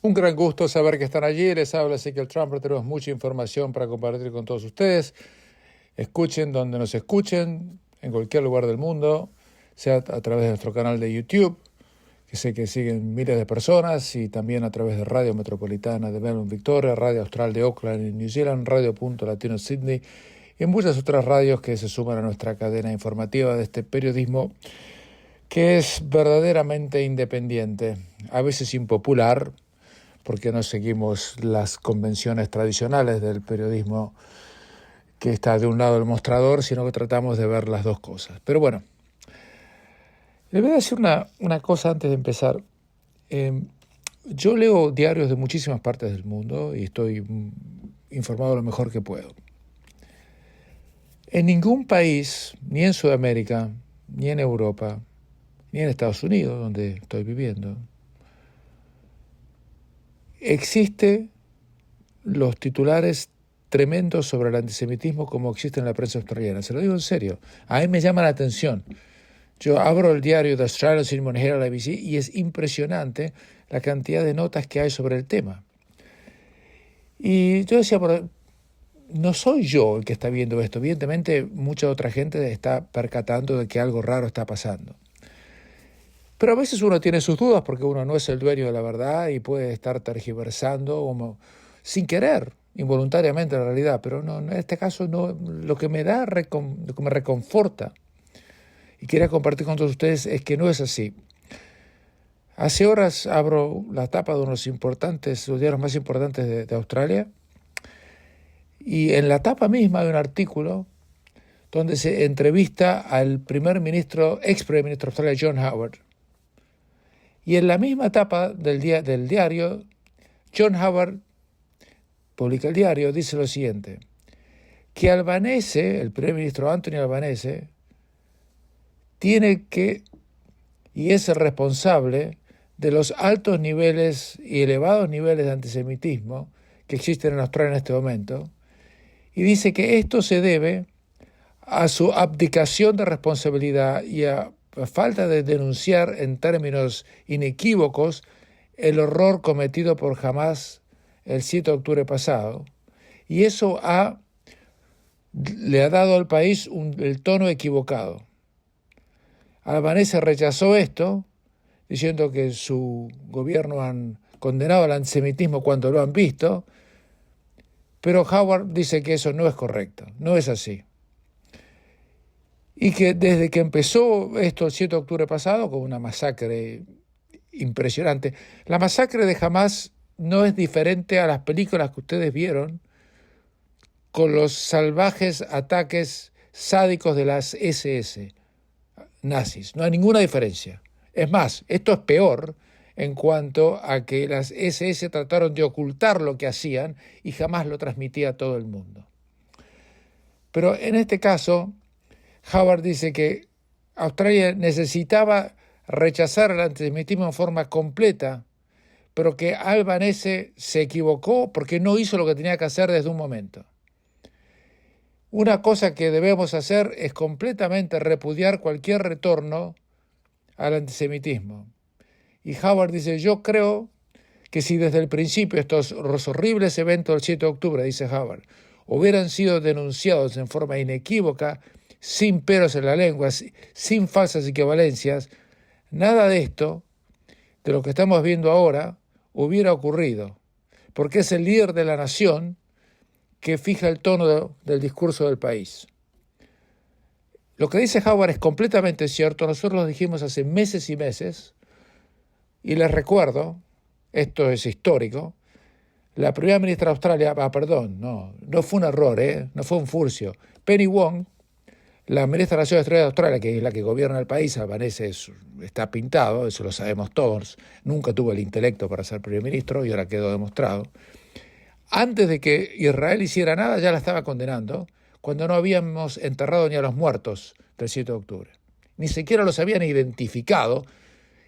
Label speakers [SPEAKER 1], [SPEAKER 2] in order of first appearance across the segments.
[SPEAKER 1] Un gran gusto saber que están allí. Les habla Ezequiel Trump. Tenemos mucha información para compartir con todos ustedes. Escuchen donde nos escuchen, en cualquier lugar del mundo, sea a través de nuestro canal de YouTube, que sé que siguen miles de personas, y también a través de Radio Metropolitana de Melbourne, Victoria, Radio Austral de Auckland y New Zealand, Radio Punto Latino Sydney, y muchas otras radios que se suman a nuestra cadena informativa de este periodismo que es verdaderamente independiente, a veces impopular, porque no seguimos las convenciones tradicionales del periodismo que está de un lado del mostrador, sino que tratamos de ver las dos cosas. Pero bueno, le voy a decir una cosa antes de empezar. Yo leo diarios de muchísimas partes del mundo y estoy informado lo mejor que puedo. En ningún país, ni en Sudamérica, ni en Europa, ni en Estados Unidos, donde estoy viviendo, existe los titulares tremendos sobre el antisemitismo como existe en la prensa australiana. Se lo digo en serio. A mí me llama la atención. Yo abro el diario The Australian Cinnamon Herald ABC y es impresionante la cantidad de notas que hay sobre el tema. Y yo decía, no soy yo el que está viendo esto. Evidentemente, mucha otra gente está percatando de que algo raro está pasando. Pero a veces uno tiene sus dudas porque uno no es el dueño de la verdad y puede estar tergiversando sin querer, involuntariamente en realidad. Pero no, en este caso no, lo que me reconforta y quería compartir con todos ustedes es que no es así. Hace horas abro la tapa de uno de los diarios más importantes de Australia, y en la tapa misma hay un artículo donde se entrevista al ex primer ministro de Australia, John Howard. Y en la misma tapa del diario, John Howard publica el diario, dice lo siguiente, que Albanese, el primer ministro Anthony Albanese, tiene que y es el responsable de los altos niveles y elevados niveles de antisemitismo que existen en Australia en este momento, y dice que esto se debe a su abdicación de responsabilidad y a falta de denunciar en términos inequívocos el horror cometido por Hamás el 7 de octubre pasado, y eso le ha dado al país el tono equivocado. Albanese rechazó esto, diciendo que su gobierno han condenado al antisemitismo cuando lo han visto, pero Howard dice que eso no es correcto, no es así. Y que desde que empezó esto el 7 de octubre pasado, con una masacre impresionante, la masacre de Hamás no es diferente a las películas que ustedes vieron con los salvajes ataques sádicos de las SS nazis. No hay ninguna diferencia. Es más, esto es peor en cuanto a que las SS trataron de ocultar lo que hacían y jamás lo transmitía a todo el mundo. Pero en este caso, Howard dice que Australia necesitaba rechazar el antisemitismo en forma completa, pero que Albanese se equivocó porque no hizo lo que tenía que hacer desde un momento. Una cosa que debemos hacer es completamente repudiar cualquier retorno al antisemitismo. Y Howard dice, yo creo que si desde el principio los horribles eventos del 7 de octubre, dice Howard, hubieran sido denunciados en forma inequívoca, sin peros en la lengua, sin falsas equivalencias, nada de esto, de lo que estamos viendo ahora, hubiera ocurrido, porque es el líder de la nación que fija el tono del discurso del país. Lo que dice Howard es completamente cierto, nosotros lo dijimos hace meses y meses, y les recuerdo, esto es histórico, la primera ministra de Australia, no fue un error, no fue un furcio. Penny Wong, la ministra de Naciones de Australia, que es la que gobierna el país, Albanese está pintado, eso lo sabemos todos, nunca tuvo el intelecto para ser primer ministro y ahora quedó demostrado. Antes de que Israel hiciera nada, ya la estaba condenando, cuando no habíamos enterrado ni a los muertos del 7 de octubre. Ni siquiera los habían identificado,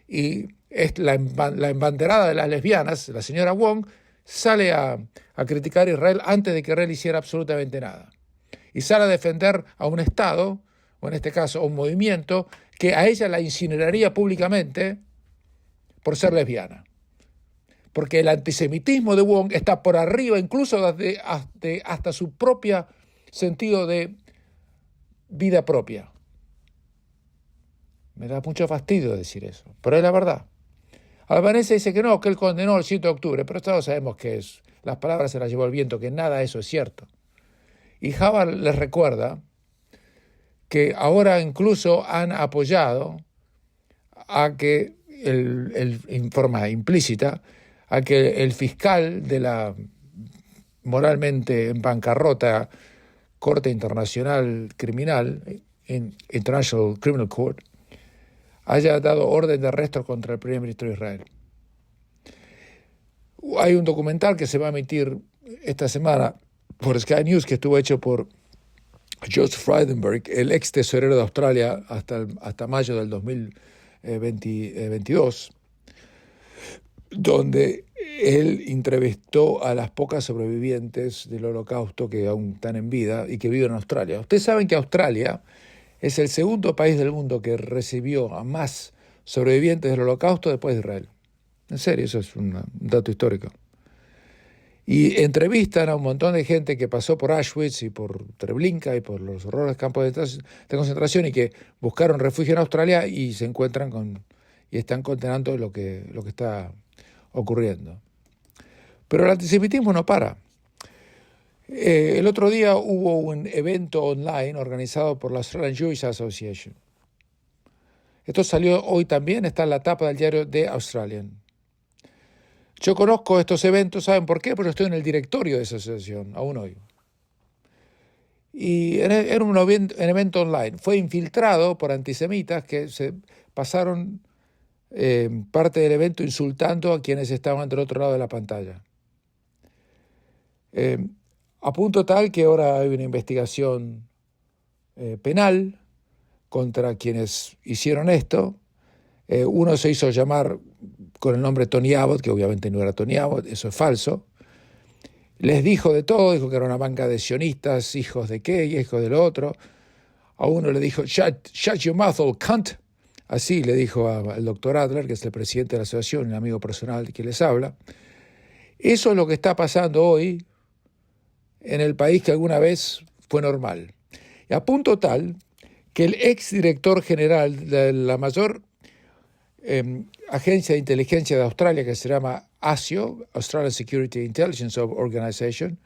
[SPEAKER 1] y la embanderada de las lesbianas, la señora Wong, sale a criticar a Israel antes de que Israel hiciera absolutamente nada. Y sale a defender a un Estado, o en este caso a un movimiento, que a ella la incineraría públicamente por ser lesbiana. porque el antisemitismo de Wong está por arriba incluso hasta su propio sentido de vida propia. Me da mucho fastidio decir eso, pero es la verdad. Albanese dice que no, que él condenó el 7 de octubre, pero todos sabemos que las palabras se las llevó el viento, que nada de eso es cierto. Y Java les recuerda que ahora incluso han apoyado a que, en forma implícita, a que el fiscal de la moralmente en bancarrota Corte Internacional Criminal, International Criminal Court, haya dado orden de arresto contra el primer ministro de Israel. Hay un documental que se va a emitir esta semana por Sky News que estuvo hecho por George Frydenberg, el ex tesorero de Australia hasta mayo del 2022, donde él entrevistó a las pocas sobrevivientes del Holocausto que aún están en vida y que viven en Australia. Ustedes saben que Australia es el segundo país del mundo que recibió a más sobrevivientes del Holocausto después de Israel. En serio, eso es un dato histórico. Y entrevistan a un montón de gente que pasó por Auschwitz y por Treblinka y por los horrores campos de concentración y que buscaron refugio en Australia y se encuentran y están condenando lo que está ocurriendo. Pero el antisemitismo no para. El otro día hubo un evento online organizado por la Australian Jewish Association. Esto salió hoy también, está en la tapa del diario The Australian. Yo conozco estos eventos, ¿saben por qué? Porque estoy en el directorio de esa asociación, aún hoy. Y era un evento online. Fue infiltrado por antisemitas que se pasaron parte del evento insultando a quienes estaban del otro lado de la pantalla. A punto tal que ahora hay una investigación penal contra quienes hicieron esto. Uno se hizo llamar con el nombre Tony Abbott, que obviamente no era Tony Abbott, eso es falso. Les dijo de todo, dijo que era una banca de sionistas, hijos de qué y hijos del otro. A uno le dijo, shut your mouth, old cunt. Así le dijo al doctor Adler, que es el presidente de la asociación, un amigo personal que les habla. Eso es lo que está pasando hoy en el país que alguna vez fue normal. Y a punto tal que el exdirector general de la mayor agencia de inteligencia de Australia, que se llama ASIO, Australian Security Intelligence Organization,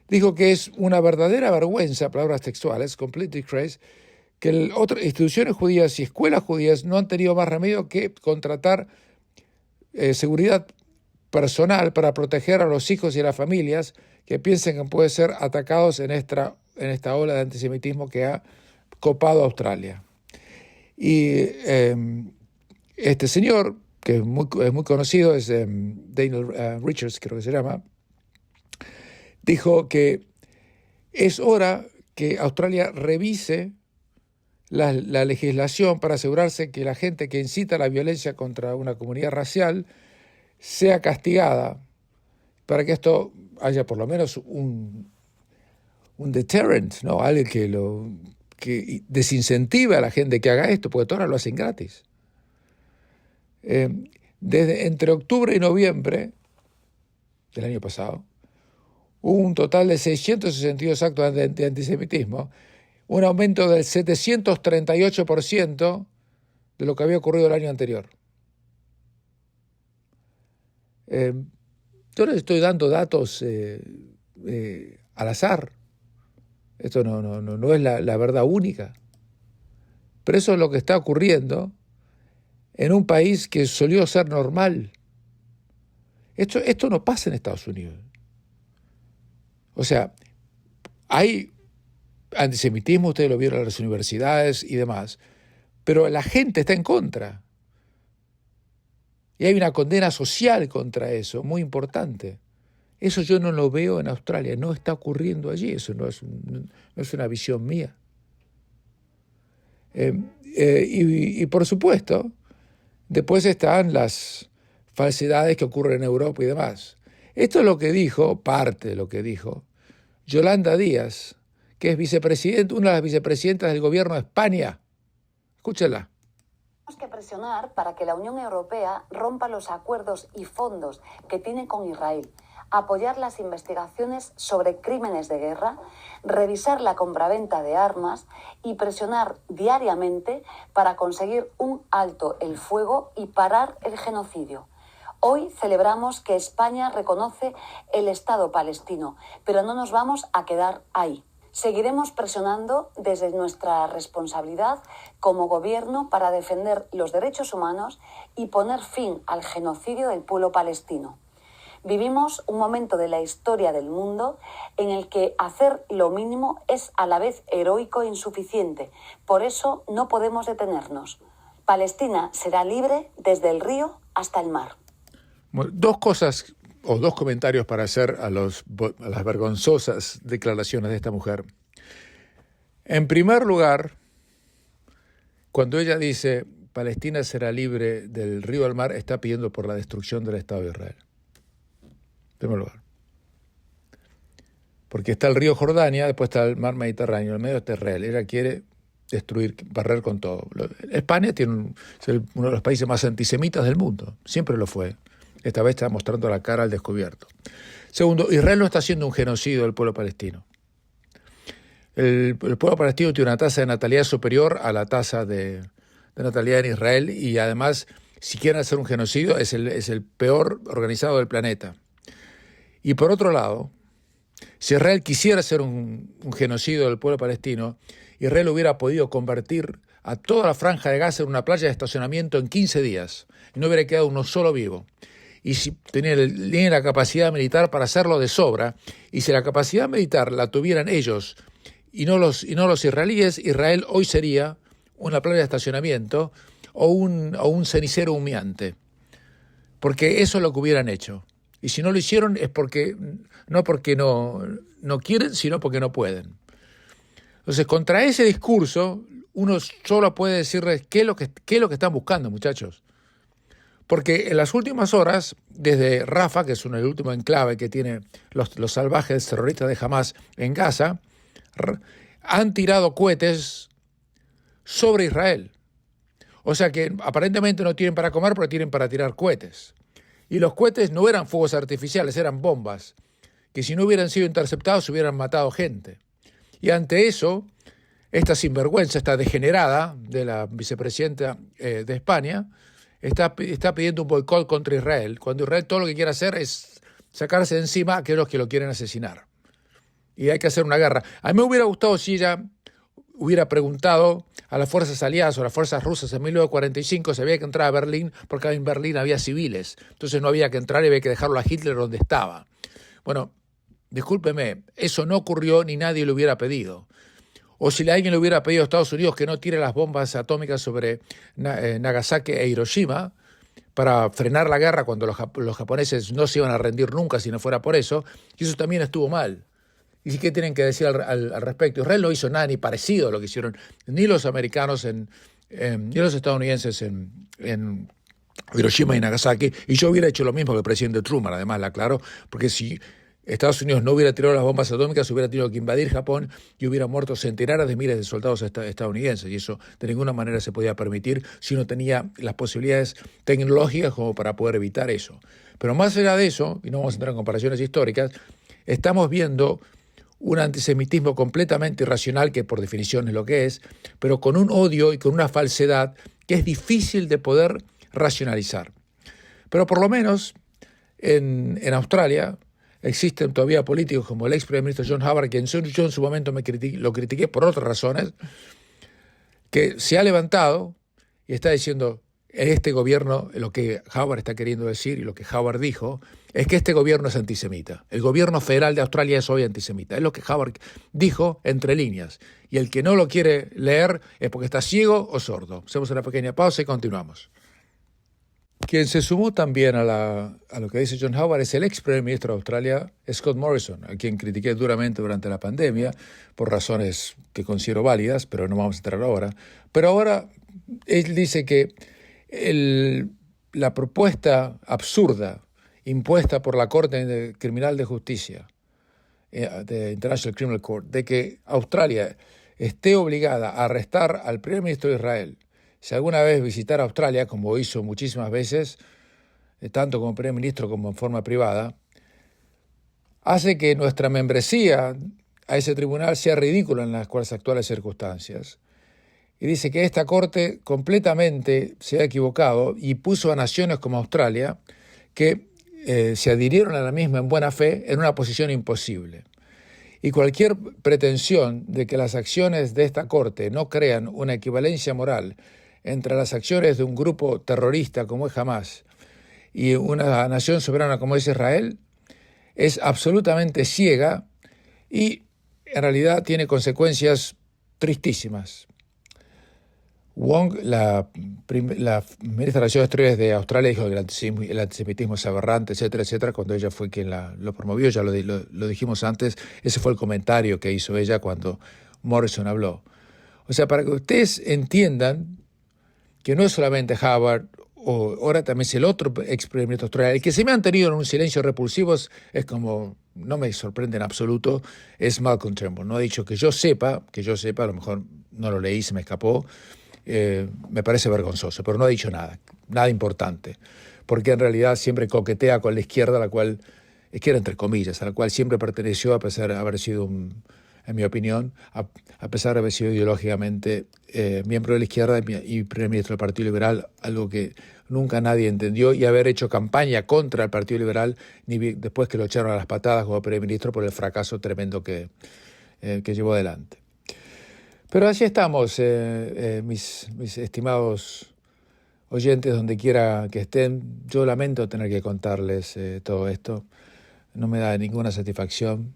[SPEAKER 1] dijo que es una verdadera vergüenza, palabras textuales, completely crazy, que otras instituciones judías y escuelas judías no han tenido más remedio que contratar seguridad personal para proteger a los hijos y a las familias que piensen que pueden ser atacados en esta ola de antisemitismo que ha copado Australia. Y este señor, que es muy conocido, es Daniel Richards, creo que se llama, dijo que es hora que Australia revise la legislación para asegurarse que la gente que incita a la violencia contra una comunidad racial sea castigada, para que esto haya por lo menos un deterrent, ¿no? Algo que desincentive a la gente que haga esto, porque ahora lo hacen gratis. Desde entre octubre y noviembre del año pasado, hubo un total de 662 actos de antisemitismo, un aumento del 738% de lo que había ocurrido el año anterior. Yo les estoy dando datos al azar. Esto no es la verdad única. Pero eso es lo que está ocurriendo en un país que solió ser normal. Esto no pasa en Estados Unidos. O sea, hay antisemitismo, ustedes lo vieron en las universidades y demás, pero la gente está en contra. Y hay una condena social contra eso, muy importante. Eso yo no lo veo en Australia, no está ocurriendo allí, eso no es una visión mía. Y por supuesto, después están las falsedades que ocurren en Europa y demás. Esto es lo que dijo, parte de lo que dijo, Yolanda Díaz, que es una de las vicepresidentas del gobierno de España. Escúchenla.
[SPEAKER 2] que presionar para que la Unión Europea rompa los acuerdos y fondos que tiene con Israel, apoyar las investigaciones sobre crímenes de guerra, revisar la compraventa de armas y presionar diariamente para conseguir un alto el fuego y parar el genocidio. Hoy celebramos que España reconoce el Estado palestino, pero no nos vamos a quedar ahí. Seguiremos presionando desde nuestra responsabilidad como gobierno para defender los derechos humanos y poner fin al genocidio del pueblo palestino. Vivimos un momento de la historia del mundo en el que hacer lo mínimo es a la vez heroico e insuficiente. Por eso no podemos detenernos. Palestina será libre desde el río hasta el mar.
[SPEAKER 1] Bueno, dos cosas o dos comentarios para hacer a las vergonzosas declaraciones de esta mujer. En primer lugar, cuando ella dice Palestina será libre del río al mar, está pidiendo por la destrucción del Estado de Israel. En primer lugar. Porque está el río Jordania, después está el mar Mediterráneo, en el medio está Israel. Ella quiere destruir, barrer con todo. España es uno de los países más antisemitas del mundo, siempre lo fue. Esta vez está mostrando la cara al descubierto. Segundo, Israel no está haciendo un genocidio del pueblo palestino. El pueblo palestino tiene una tasa de natalidad superior a la tasa de natalidad en Israel y además, si quieren hacer un genocidio, es el peor organizado del planeta. Y por otro lado, si Israel quisiera hacer un genocidio del pueblo palestino, Israel hubiera podido convertir a toda la franja de Gaza en una playa de estacionamiento en 15 días y no hubiera quedado uno solo vivo. Y si tenían la capacidad militar para hacerlo de sobra, y si la capacidad militar la tuvieran ellos y no los israelíes, Israel hoy sería una playa de estacionamiento o un cenicero humeante. Porque eso es lo que hubieran hecho. Y si no lo hicieron es porque no quieren, sino porque no pueden. Entonces, contra ese discurso, uno solo puede decirles qué es lo que están buscando, muchachos. Porque en las últimas horas, desde Rafah, que es el último enclave que tiene los salvajes terroristas de Hamas en Gaza, han tirado cohetes sobre Israel. O sea que aparentemente no tienen para comer, pero tienen para tirar cohetes. Y los cohetes no eran fuegos artificiales, eran bombas, que si no hubieran sido interceptados hubieran matado gente. Y ante eso, esta sinvergüenza, esta degenerada de la vicepresidenta de España, está pidiendo un boicot contra Israel, cuando Israel todo lo que quiere hacer es sacarse de encima a aquellos que lo quieren asesinar. Y hay que hacer una guerra. A mí me hubiera gustado si ella hubiera preguntado a las fuerzas aliadas o a las fuerzas rusas en 1945 si había que entrar a Berlín, porque en Berlín había civiles. Entonces no había que entrar y había que dejarlo a Hitler donde estaba. Bueno, discúlpeme, eso no ocurrió ni nadie lo hubiera pedido. O si alguien le hubiera pedido a Estados Unidos que no tire las bombas atómicas sobre Nagasaki e Hiroshima para frenar la guerra cuando los japoneses no se iban a rendir nunca si no fuera por eso, y eso también estuvo mal. ¿Y qué tienen que decir al respecto? Israel no hizo nada ni parecido a lo que hicieron ni los americanos ni los estadounidenses en Hiroshima y Nagasaki, y yo hubiera hecho lo mismo que el presidente Truman, además, la aclaro, porque si Estados Unidos no hubiera tirado las bombas atómicas, hubiera tenido que invadir Japón y hubiera muerto centenares de miles de soldados estadounidenses, y eso de ninguna manera se podía permitir si no tenía las posibilidades tecnológicas como para poder evitar eso. Pero más allá de eso, y no vamos a entrar en comparaciones históricas, estamos viendo un antisemitismo completamente irracional, que por definición es lo que es, pero con un odio y con una falsedad que es difícil de poder racionalizar. Pero por lo menos en Australia existen todavía políticos como el ex primer ministro John Howard, que yo en su momento lo critiqué por otras razones, que se ha levantado y está diciendo, este gobierno, lo que Howard está queriendo decir y lo que Howard dijo, es que este gobierno es antisemita. El gobierno federal de Australia es hoy antisemita. Es lo que Howard dijo entre líneas. Y el que no lo quiere leer es porque está ciego o sordo. Hacemos una pequeña pausa y continuamos. Quien se sumó también a lo que dice John Howard es el ex primer ministro de Australia, Scott Morrison, a quien critiqué duramente durante la pandemia por razones que considero válidas, pero no vamos a entrar ahora. Pero ahora él dice que la propuesta absurda impuesta por la Corte Criminal de Justicia, de International Criminal Court, de que Australia esté obligada a arrestar al primer ministro de Israel si alguna vez visitara Australia, como hizo muchísimas veces, tanto como primer ministro como en forma privada, hace que nuestra membresía a ese tribunal sea ridícula en las actuales circunstancias. Y dice que esta corte completamente se ha equivocado y puso a naciones como Australia, que se adhirieron a la misma en buena fe, en una posición imposible. Y cualquier pretensión de que las acciones de esta corte no crean una equivalencia moral entre las acciones de un grupo terrorista como es Hamás y una nación soberana como es Israel es absolutamente ciega y en realidad tiene consecuencias tristísimas. Wong, la ministra de Relaciones Exteriores de Australia, dijo que el antisemitismo es aberrante, etcétera, etcétera, cuando ella fue quien lo promovió, ya lo dijimos antes, ese fue el comentario que hizo ella cuando Morrison habló. O sea, para que ustedes entiendan que no es solamente Hubbard, o ahora también es el otro ex primer ministro australiano, el que se me han tenido en un silencio repulsivo es como, no me sorprende en absoluto, es Malcolm Turnbull. No ha dicho que yo sepa, a lo mejor no lo leí, se me escapó. Me parece vergonzoso, pero no ha dicho nada importante, porque en realidad siempre coquetea con la izquierda, izquierda entre comillas, a la cual siempre perteneció a pesar de haber sido, en mi opinión, a pesar de haber sido ideológicamente miembro de la izquierda y primer ministro del Partido Liberal, algo que nunca nadie entendió, y haber hecho campaña contra el Partido Liberal después que lo echaron a las patadas como primer ministro por el fracaso tremendo que llevó adelante. Pero así estamos, mis estimados oyentes, donde quiera que estén. Yo lamento tener que contarles todo esto. No me da ninguna satisfacción.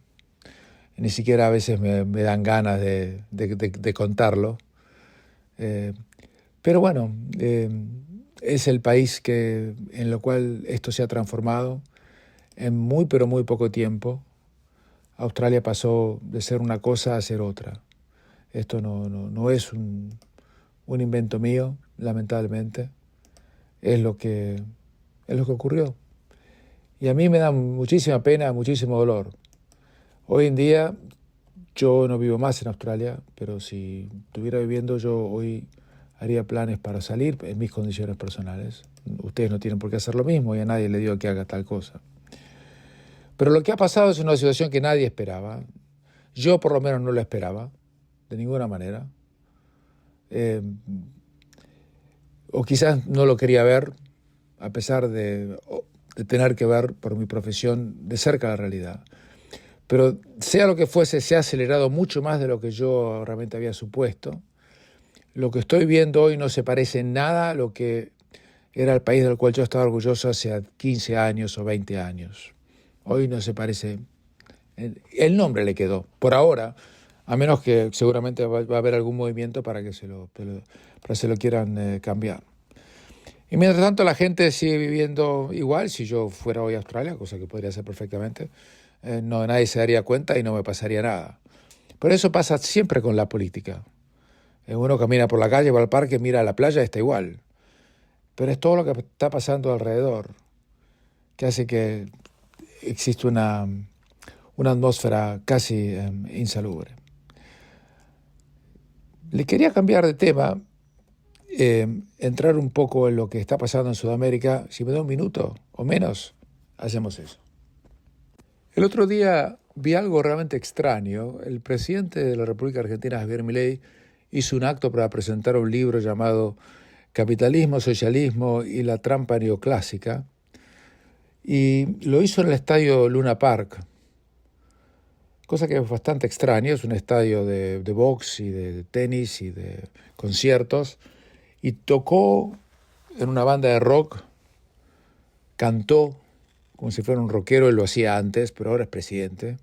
[SPEAKER 1] Ni siquiera a veces me dan ganas de contarlo. Pero bueno, es el país en lo cual esto se ha transformado en muy, pero muy poco tiempo. Australia pasó de ser una cosa a ser otra. Esto no es un invento mío, lamentablemente. Es lo que ocurrió. Y a mí me da muchísima pena, muchísimo dolor. Hoy en día yo no vivo más en Australia, pero si estuviera viviendo yo hoy haría planes para salir en mis condiciones personales. Ustedes no tienen por qué hacer lo mismo y a nadie le digo que haga tal cosa. Pero lo que ha pasado es una situación que nadie esperaba. Yo por lo menos no lo esperaba. De ninguna manera. O quizás no lo quería ver, a pesar de tener que ver por mi profesión de cerca la realidad. Pero sea lo que fuese, se ha acelerado mucho más de lo que yo realmente había supuesto. Lo que estoy viendo hoy no se parece en nada a lo que era el país del cual yo estaba orgulloso hace 15 años o 20 años. Hoy no se parece. El nombre le quedó, por ahora. A menos que seguramente va a haber algún movimiento para que se lo quieran cambiar. Y mientras tanto la gente sigue viviendo igual. Si yo fuera hoy a Australia, cosa que podría ser perfectamente, nadie se daría cuenta y no me pasaría nada. Pero eso pasa siempre con la política. Uno camina por la calle, va al parque, mira a la playa, está igual. Pero es todo lo que está pasando alrededor que hace que exista una atmósfera casi insalubre. Le quería cambiar de tema, entrar un poco en lo que está pasando en Sudamérica. Si me da un minuto o menos, hacemos eso. El otro día vi algo realmente extraño. El presidente de la República Argentina, Javier Milei, hizo un acto para presentar un libro llamado Capitalismo, Socialismo y la Trampa Neoclásica, y lo hizo en el estadio Luna Park. Cosa que es bastante extraña, es un estadio de box y de tenis y de conciertos, y tocó en una banda de rock, cantó como si fuera un rockero, él lo hacía antes, pero ahora es presidente,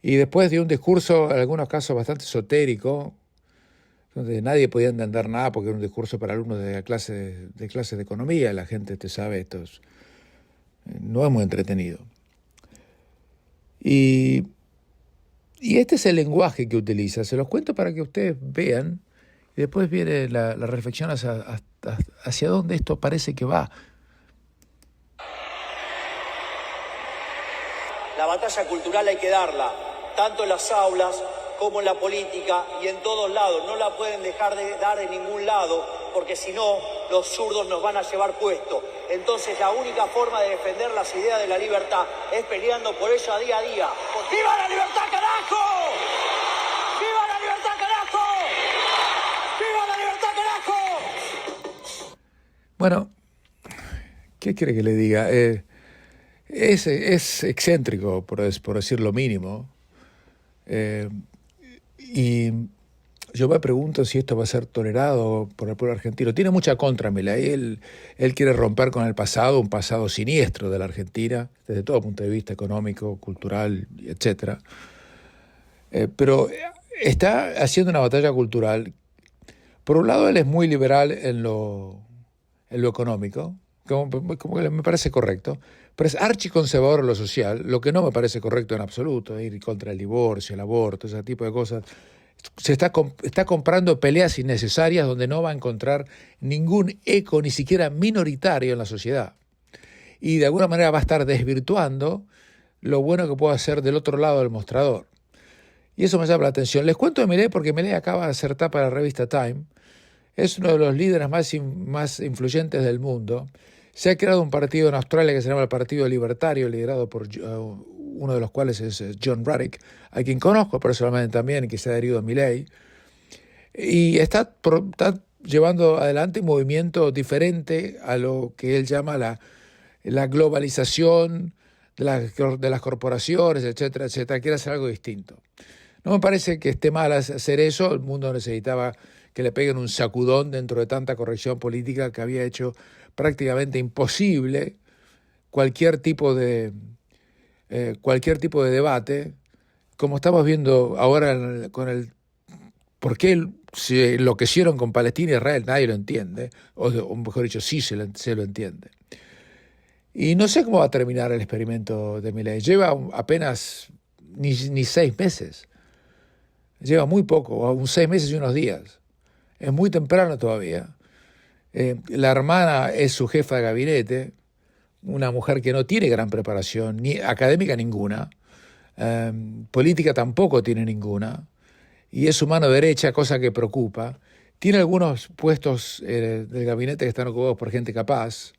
[SPEAKER 1] y después dio un discurso, en algunos casos bastante esotérico, donde nadie podía entender nada porque era un discurso para alumnos de clases de economía, la gente, te sabe, no es muy entretenido. Y este es el lenguaje que utiliza. Se los cuento para que ustedes vean. Y después viene la reflexión hacia dónde esto parece que va.
[SPEAKER 3] La batalla cultural hay que darla, tanto en las aulas como en la política y en todos lados. No la pueden dejar de dar en ningún lado. porque si no, los zurdos nos van a llevar puesto. Entonces la única forma de defender las ideas de la libertad es peleando por ella día a día. ¡Viva la libertad, carajo! ¡Viva la libertad, carajo! ¡Viva la libertad, carajo!
[SPEAKER 1] Bueno, ¿qué quiere que le diga? Es excéntrico, por decir lo mínimo. Y yo me pregunto si esto va a ser tolerado por el pueblo argentino. Tiene mucha contra Milei. Él quiere romper con el pasado, un pasado siniestro de la Argentina, desde todo punto de vista económico, cultural, etc. Pero está haciendo una batalla cultural. Por un lado, él es muy liberal en lo económico, como que me parece correcto, pero es archiconservador en lo social, lo que no me parece correcto en absoluto, ir contra el divorcio, el aborto, ese tipo de cosas. Se está comprando peleas innecesarias donde no va a encontrar ningún eco, ni siquiera minoritario en la sociedad. Y de alguna manera va a estar desvirtuando lo bueno que puede hacer del otro lado del mostrador. Y eso me llama la atención. Les cuento de Milei porque Milei acaba de hacer tapa de la revista Time. Es uno de los líderes más influyentes del mundo. Se ha creado un partido en Australia que se llama el Partido Libertario, liderado por uno de los cuales es John Ruddick, a quien conozco personalmente también, que se ha adherido a Milei. Y está llevando adelante un movimiento diferente a lo que él llama la globalización de las corporaciones, etcétera, etcétera. Quiere hacer algo distinto. No me parece que esté mal hacer eso. El mundo necesitaba que le peguen un sacudón dentro de tanta corrección política que había hecho prácticamente imposible cualquier tipo de debate, como estamos viendo ahora con por qué se enloquecieron con Palestina y Israel, nadie lo entiende, o mejor dicho, sí se lo entiende. Y no sé cómo va a terminar el experimento de Milei. Lleva apenas ni 6 meses. Lleva muy poco, 6 meses y unos días. Es muy temprano todavía. La hermana es su jefa de gabinete, una mujer que no tiene gran preparación, ni académica ninguna, política tampoco tiene ninguna, y es su mano derecha, cosa que preocupa. Tiene algunos puestos del gabinete que están ocupados por gente capaz.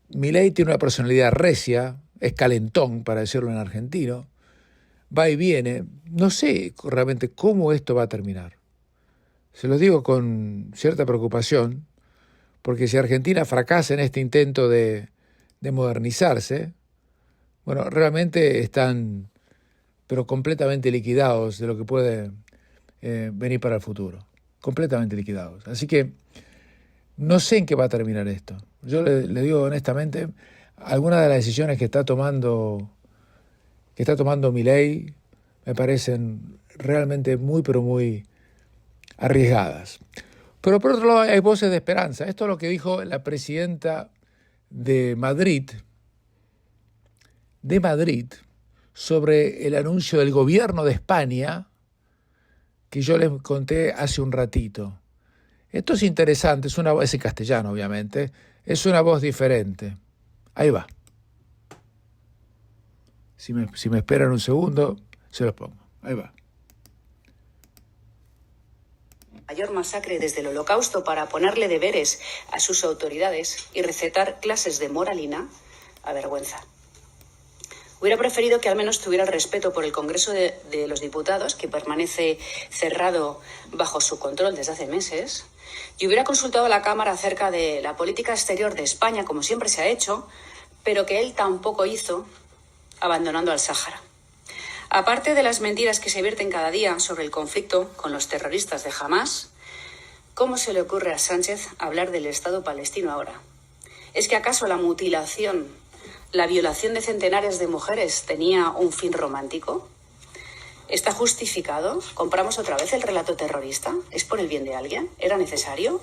[SPEAKER 1] Milei tiene una personalidad recia, es calentón, para decirlo en argentino, va y viene. No sé realmente cómo esto va a terminar. Se lo digo con cierta preocupación, porque si Argentina fracasa en este intento de modernizarse, bueno, realmente están pero completamente liquidados de lo que puede venir para el futuro. Completamente liquidados. Así que no sé en qué va a terminar esto. Yo le digo honestamente, algunas de las decisiones que está tomando Milei me parecen realmente muy, pero muy arriesgadas. Pero por otro lado hay voces de esperanza. Esto es lo que dijo la presidenta de Madrid, sobre el anuncio del gobierno de España que yo les conté hace un ratito. Esto es interesante, es en castellano obviamente, es una voz diferente. Ahí va. Si me esperan un segundo, se los pongo. Ahí va.
[SPEAKER 4] Mayor masacre desde el Holocausto para ponerle deberes a sus autoridades y recetar clases de moralina, avergüenza. Hubiera preferido que al menos tuviera el respeto por el Congreso de los Diputados, que permanece cerrado bajo su control desde hace meses, y hubiera consultado a la Cámara acerca de la política exterior de España, como siempre se ha hecho, pero que él tampoco hizo, abandonando al Sáhara. Aparte de las mentiras que se vierten cada día sobre el conflicto con los terroristas de Hamás, ¿cómo se le ocurre a Sánchez hablar del Estado palestino ahora? ¿Es que acaso la mutilación, la violación de centenares de mujeres tenía un fin romántico? ¿Está justificado? ¿Compramos otra vez el relato terrorista? ¿Es por el bien de alguien? ¿Era necesario?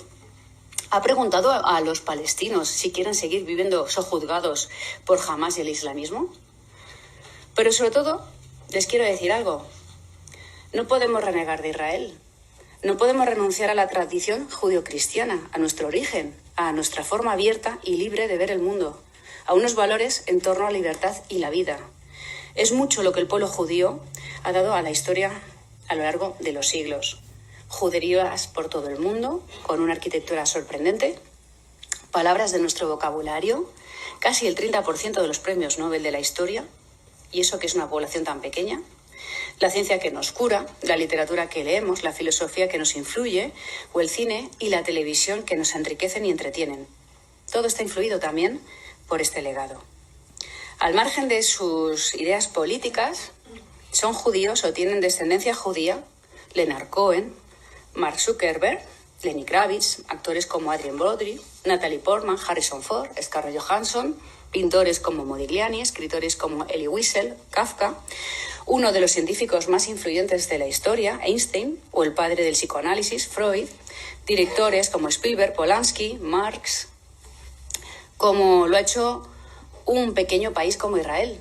[SPEAKER 4] ¿Ha preguntado a los palestinos si quieren seguir viviendo sojuzgados por Hamás y el islamismo? Pero sobre todo, les quiero decir algo. No podemos renegar de Israel. No podemos renunciar a la tradición judio-cristiana, a nuestro origen, a nuestra forma abierta y libre de ver el mundo, a unos valores en torno a la libertad y la vida. Es mucho lo que el pueblo judío ha dado a la historia a lo largo de los siglos. juderías por todo el mundo, con una arquitectura sorprendente, palabras de nuestro vocabulario, casi el 30% de los premios Nobel de la historia, y eso que es una población tan pequeña, la ciencia que nos cura, la literatura que leemos, la filosofía que nos influye, o el cine y la televisión que nos enriquecen y entretienen. Todo está influido también por este legado. Al margen de sus ideas políticas, son judíos o tienen descendencia judía Leonard Cohen, Mark Zuckerberg, Lenny Kravitz, actores como Adrien Brody, Natalie Portman, Harrison Ford, Scarlett Johansson, pintores como Modigliani, escritores como Elie Wiesel, Kafka, uno de los científicos más influyentes de la historia, Einstein, o el padre del psicoanálisis, Freud, directores como Spielberg, Polanski, Marx, como lo ha hecho un pequeño país como Israel.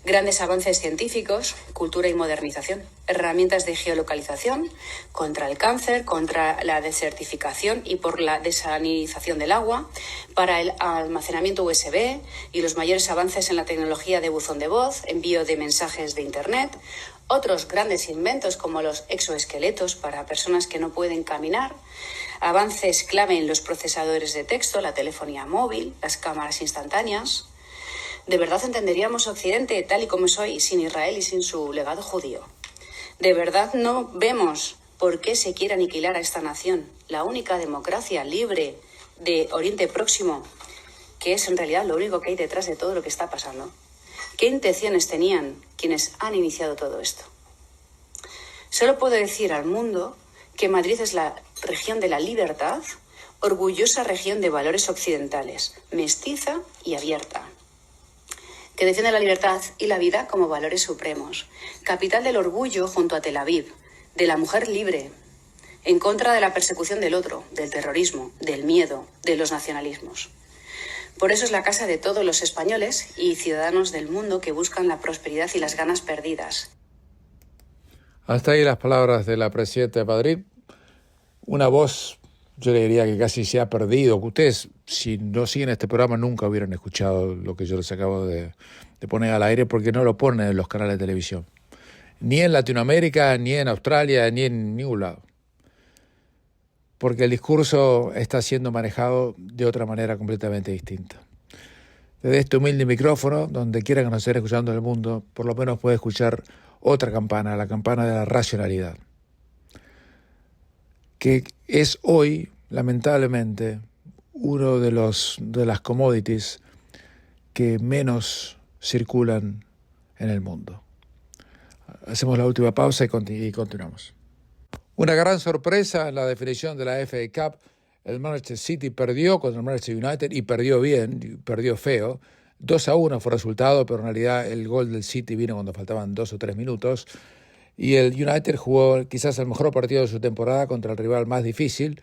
[SPEAKER 4] Grandes avances científicos, cultura y modernización, herramientas de geolocalización contra el cáncer, contra la desertificación y por la desalinización del agua, para el almacenamiento USB y los mayores avances en la tecnología de buzón de voz, envío de mensajes de Internet, otros grandes inventos como los exoesqueletos para personas que no pueden caminar, avances clave en los procesadores de texto, la telefonía móvil, las cámaras instantáneas. ¿De verdad entenderíamos Occidente tal y como es hoy sin Israel y sin su legado judío? ¿De verdad no vemos por qué se quiere aniquilar a esta nación, la única democracia libre de Oriente Próximo, que es en realidad lo único que hay detrás de todo lo que está pasando? ¿Qué intenciones tenían quienes han iniciado todo esto? Solo puedo decir al mundo que Madrid es la región de la libertad, orgullosa región de valores occidentales, mestiza y abierta, que defiende la libertad y la vida como valores supremos, capital del orgullo junto a Tel Aviv, de la mujer libre, en contra de la persecución del otro, del terrorismo, del miedo, de los nacionalismos. Por eso es la casa de todos los españoles y ciudadanos del mundo que buscan la prosperidad y las ganas perdidas.
[SPEAKER 1] Hasta ahí las palabras de la presidenta de Madrid. Una voz, yo le diría que casi se ha perdido. Ustedes, si no siguen este programa, nunca hubieran escuchado lo que yo les acabo de poner al aire, porque no lo ponen en los canales de televisión. Ni en Latinoamérica, ni en Australia, ni en ningún lado. Porque el discurso está siendo manejado de otra manera completamente distinta. Desde este humilde micrófono, donde quiera que nos estén escuchando en el mundo, por lo menos puede escuchar otra campana, la campana de la racionalidad, que es hoy, lamentablemente, uno de las commodities que menos circulan en el mundo. Hacemos la última pausa y continuamos. Una gran sorpresa en la definición de la FA Cup. El Manchester City perdió contra el Manchester United y perdió bien, perdió feo. 2-1 fue el resultado, pero en realidad el gol del City vino cuando faltaban 2 o 3 minutos. Y el United jugó quizás el mejor partido de su temporada contra el rival más difícil,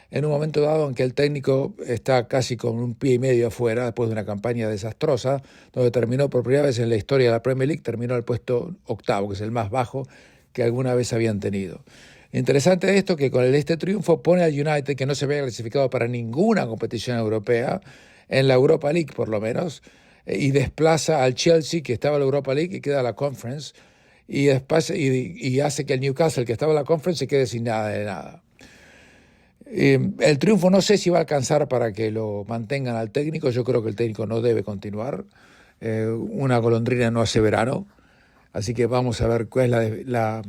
[SPEAKER 1] en un momento dado en que el técnico está casi con un pie y medio afuera, después de una campaña desastrosa, donde terminó por primera vez en la historia de la Premier League, terminó el puesto octavo, que es el más bajo que alguna vez habían tenido. Interesante esto, que con este triunfo pone al United, que no se había clasificado para ninguna competición europea, en la Europa League por lo menos, y desplaza al Chelsea, que estaba en la Europa League, y queda en la Conference, y hace que el Newcastle, que estaba en la Conference, se quede sin nada de nada. El triunfo no sé si va a alcanzar para que lo mantengan al técnico. Yo creo que el técnico no debe continuar. Una golondrina no hace verano, así que vamos a ver cuál es la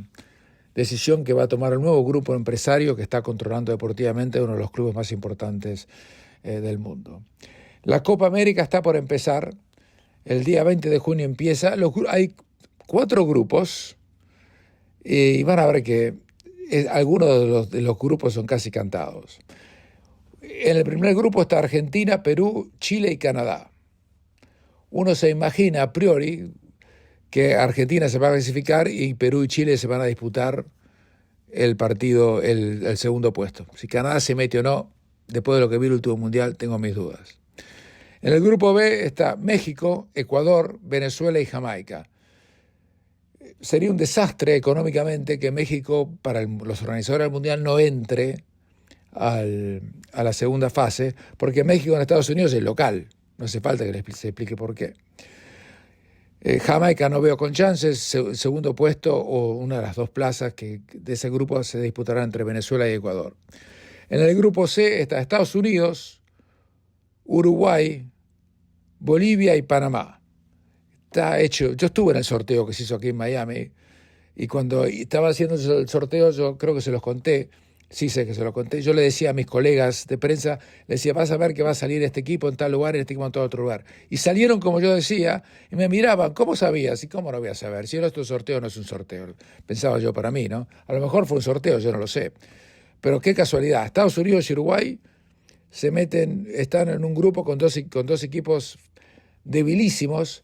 [SPEAKER 1] decisión que va a tomar el nuevo grupo empresario que está controlando deportivamente uno de los clubes más importantes del mundo. La Copa América está por empezar. El día 20 de junio empieza. Hay 4 grupos y van a ver que algunos de los grupos son casi cantados. En el primer grupo está Argentina, Perú, Chile y Canadá. Uno se imagina a priori que Argentina se va a clasificar y Perú y Chile se van a disputar el partido, el segundo puesto. Si Canadá se mete o no, después de lo que vi el último mundial, tengo mis dudas. En el grupo B está México, Ecuador, Venezuela y Jamaica. Sería un desastre económicamente que México, para los organizadores del mundial, no entre a la segunda fase, porque México en Estados Unidos es local. No hace falta que se explique por qué. Jamaica no veo con chances, segundo puesto o una de las dos plazas que de ese grupo se disputará entre Venezuela y Ecuador. En el grupo C está Estados Unidos, Uruguay, Bolivia y Panamá. Está hecho. Yo estuve en el sorteo que se hizo aquí en Miami y cuando estaba haciendo el sorteo, yo creo que se los conté. Sí sé que se los conté. Yo le decía a mis colegas de prensa, le decía, vas a ver que va a salir este equipo en tal lugar y este equipo en tal otro lugar. Y salieron como yo decía y me miraban, ¿cómo sabías? ¿Y cómo no voy a saber? Si nuestro sorteo no es un sorteo. Pensaba yo para mí, ¿no? A lo mejor fue un sorteo, yo no lo sé. Pero qué casualidad. Estados Unidos y Uruguay están en un grupo con dos equipos debilísimos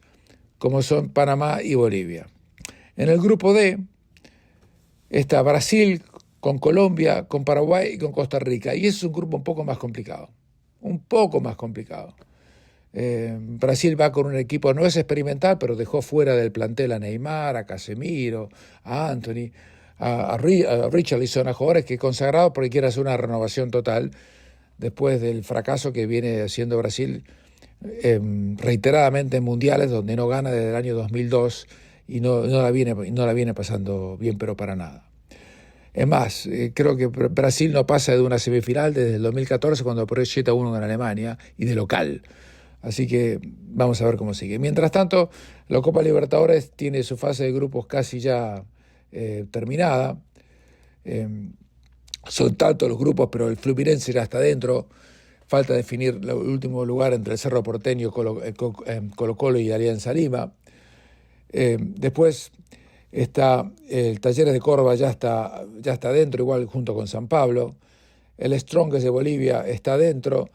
[SPEAKER 1] como son Panamá y Bolivia. En el grupo D está Brasil con Colombia, con Paraguay y con Costa Rica. Y ese es un grupo un poco más complicado. Un poco más complicado. Brasil va con un equipo, no es experimental, pero dejó fuera del plantel a Neymar, a Casemiro, a Anthony, a Richarlison, a jugadores que consagrados porque quiere hacer una renovación total después del fracaso que viene haciendo Brasil reiteradamente en mundiales donde no gana desde el año 2002 y no la viene pasando bien, pero para nada. Es más, creo que Brasil no pasa de una semifinal desde el 2014 cuando perdió 7-1 en Alemania y de local. Así que vamos a ver cómo sigue. Mientras tanto, la Copa Libertadores tiene su fase de grupos casi ya terminada. Son tantos los grupos, pero el Fluminense ya está dentro. Falta definir el último lugar entre el Cerro Porteño, Colo-Colo y Alianza Lima. Después está el Talleres de Córdoba, ya está dentro, igual junto con San Pablo. El Strongest de Bolivia está dentro.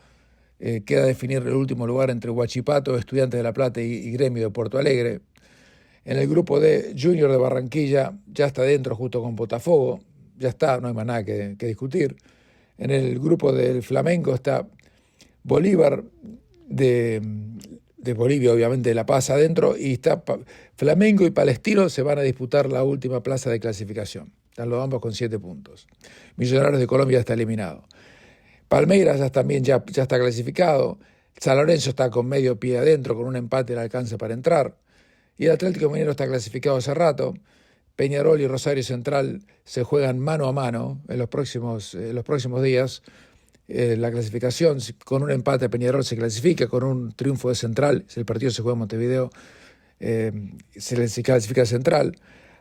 [SPEAKER 1] Queda definir el último lugar entre Huachipato, Estudiantes de La Plata y Gremio de Porto Alegre. En el grupo de Junior de Barranquilla ya está dentro junto con Botafogo. Ya está, no hay más nada que discutir. En el grupo del Flamengo está Bolívar de Bolivia, obviamente, La Paz adentro, y está Flamengo y Palestino se van a disputar la última plaza de clasificación. Están los ambos con 7 puntos. Millonarios de Colombia está eliminado. Palmeiras también ya está clasificado. San Lorenzo está con medio pie adentro, con un empate le alcanza para entrar. Y el Atlético Mineiro está clasificado hace rato. Peñarol y Rosario Central se juegan mano a mano en los próximos días. La clasificación, con un empate Peñarol se clasifica, con un triunfo de Central, si el partido se juega en Montevideo, se clasifica Central.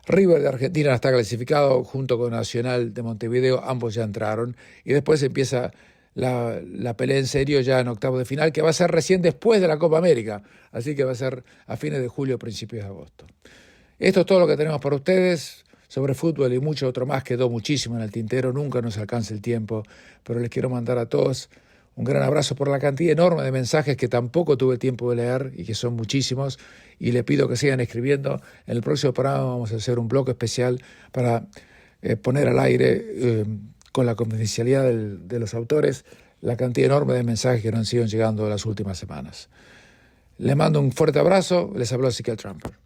[SPEAKER 1] River de Argentina está clasificado junto con Nacional de Montevideo, ambos ya entraron. Y después empieza la pelea en serio ya en octavos de final, que va a ser recién después de la Copa América, así que va a ser a fines de julio, principios de agosto. Esto es todo lo que tenemos para ustedes sobre fútbol y mucho otro más. Quedó muchísimo en el tintero, nunca nos alcanza el tiempo, pero les quiero mandar a todos un gran abrazo por la cantidad enorme de mensajes que tampoco tuve tiempo de leer y que son muchísimos, y les pido que sigan escribiendo. En el próximo programa vamos a hacer un bloque especial para poner al aire, con la confidencialidad de los autores, la cantidad enorme de mensajes que nos han ido llegando las últimas semanas. Les mando un fuerte abrazo, les habló Ezequiel Trumper.